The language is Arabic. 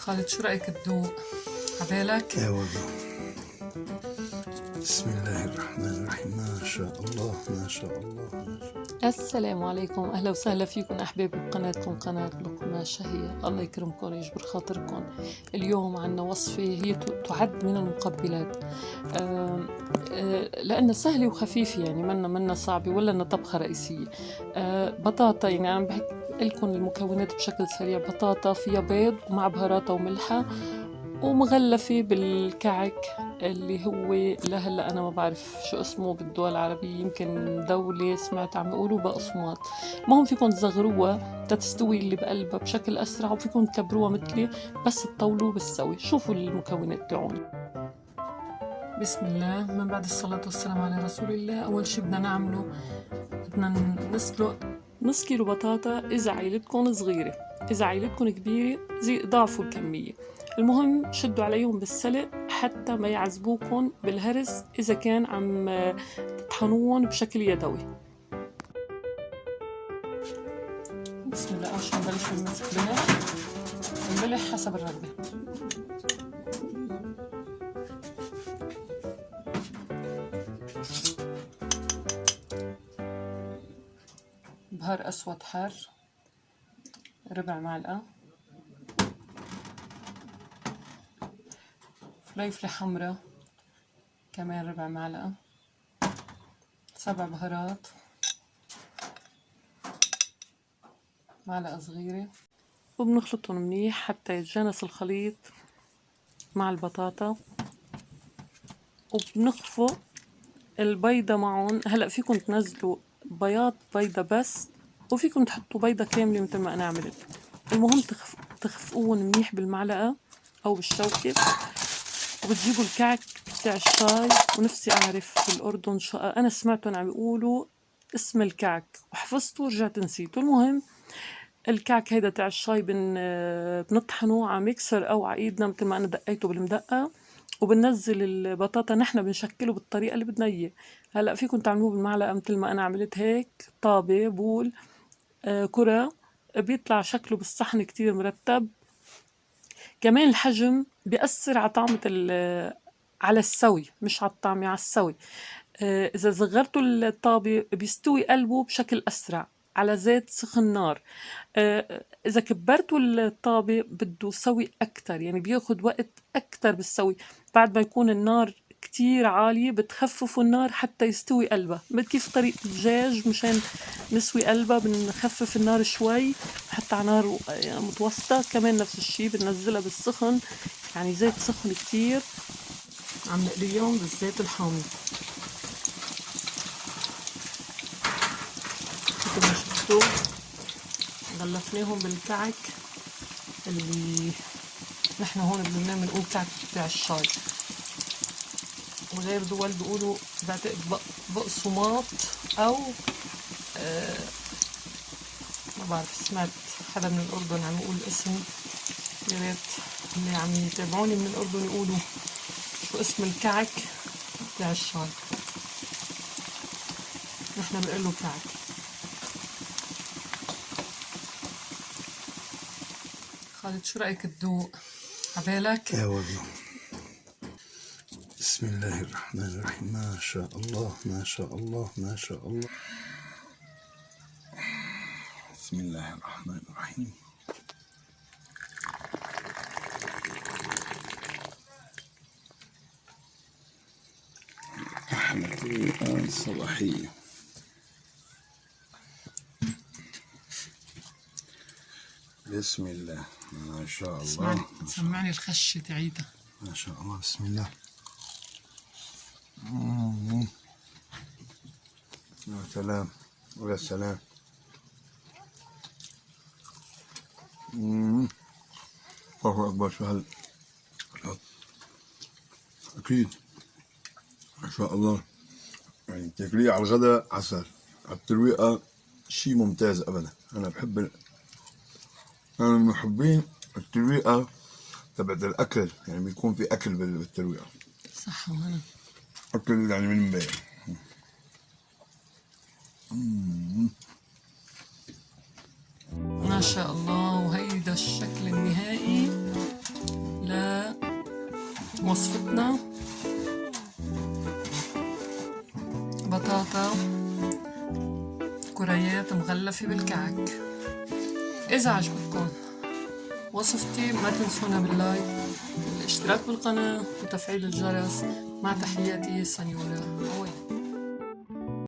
خالد، شو رأيك تدوق؟ عبالك؟ يا والله. بسم الله الرحمن الرحيم. ما شاء الله ما شاء الله ما شاء الله. السلام عليكم، أهلا وسهلا فيكم أحبابي بقناتكم قناة لقمة شهية. الله يكرمكم ويجبر خاطركم. اليوم عنا وصفة هي تعد من المقبلات، لأنها سهلة وخفيفة، يعني منا صعبة ولا إنها طبخة رئيسية. بطاطا، يعني أنا بحكي لكم المكونات بشكل سريع. بطاطا فيها بيض ومع بهاراتها وملحها، ومغلفة بالكعك اللي هو لهلا أنا ما بعرف شو اسمه بالدول العربية، يمكن دولة سمعت عم يقولوا بقسماط. المهم فيكم تصغروها تستوي اللي بقلبها بشكل أسرع، وفيكم تكبروها مثلي بس تطولوا بالسوي. شوفوا المكونات تاعون. بسم الله، من بعد الصلاة والسلام على رسول الله. أول شي بدنا نعمله، بدنا نسلق نص كيلو بطاطا. إذا عيلتكم صغيرة، إذا عيلتكم كبيرة ضاعفوا الكمية. المهم شدوا عليهم بالسلق حتى ما يعذبوكم بالهرس إذا كان عم تطحنوهم بشكل يدوي. بسم الله. أول شي نبلش بالملح. الملح حسب الرغبة. بهار أسود حار ربع معلقة. فليفلة حمرا كمان ربع معلقة. 7 بهارات، معلقة صغيرة، وبنخلطهم منيح حتى يتجانس الخليط مع البطاطا. وبنخفق البيضة معهم. هلأ فيكم تنزلوا بياض بيضة بس، وفيكم تحطوا بيضة كاملة مثل ما أنا عملت. المهم تخفقوهم منيح بالمعلقة أو بالشوكة. وبتجيبوا الكعك بتاع الشاي. ونفسي أعرف في الأردن شو أنا سمعتهم عم يقولوا اسم الكعك وحفظته ورجعت نسيته. المهم الكعك هيدا تاع الشاي بنطحنه على ميكسر أو على إيدنا مثل ما أنا دقيته بالمدقة. وبننزل البطاطا، نحن بنشكله بالطريقة اللي بدنا إياه. هلأ فيكم تعملوه بالمعلقة مثل ما أنا عملت هيك، طابة بول كرة. بيطلع شكله بالصحن كتير مرتب. كمان الحجم بيأثر على طعمة على السوي، مش على الطعمة، على السوي. إذا صغرتوا الطابة بيستوي قلبه بشكل أسرع على زيت سخن نار. إذا كبرتوا الطابة بده سوي أكتر، يعني بياخد وقت أكتر بالسوي. بعد ما يكون النار كتير عالية بتخففوا النار حتى يستوي قلبها، مثل كيف طريقة الدجاج مشان نسوي قلبها بنخفف النار شوي حتى على نار متوسطة. كمان نفس الشي بننزلها بالسخن، يعني زيت سخن كتير عم نقليهم بالزيت الحامض. مثل ما شفتوا غلفناهم بالكعك اللي نحن هون بلبنان بنقول كعك بتاع الشاي، وغير دول بيقولوا بعتقد بقسماط او ما بعرف. سمعت حدا من الأردن عم يقول اسم، يا ريت اللي عم يتابعوني من الأردن يقولوا شو اسم الكعك بتاع الشاي. نحن بنقول له كعك. خالد، شو رأيك تدوق؟ عبالك؟ يا والله. بسم الله الرحمن الرحيم. ما شاء الله ما شاء الله ما شاء الله. بسم الله الرحمن الرحيم. أحلى طريقة صباحية. بسم الله ما شاء الله. سمعني الخشة تعيدها. ما شاء الله. بسم الله. يا سلام ويا سلام. الله أكبر. شو هال أكيد ما شاء الله. يعني تاكليه على الغداء عسل، على الترويقة شي ممتاز أبدا. أنا من محبين الترويقة تبعت الأكل، يعني بيكون في أكل بالترويقة. صح وهنا أكل يعني من امبارح. ما شاء الله. وهيدا الشكل النهائي وصفتنا بطاطا كريات مغلفة بالكعك. إذا عجبتكم وصفتي ما تنسونا باللايك والاشتراك بالقناة وتفعيل الجرس. مع تحياتي سنيورة هوي.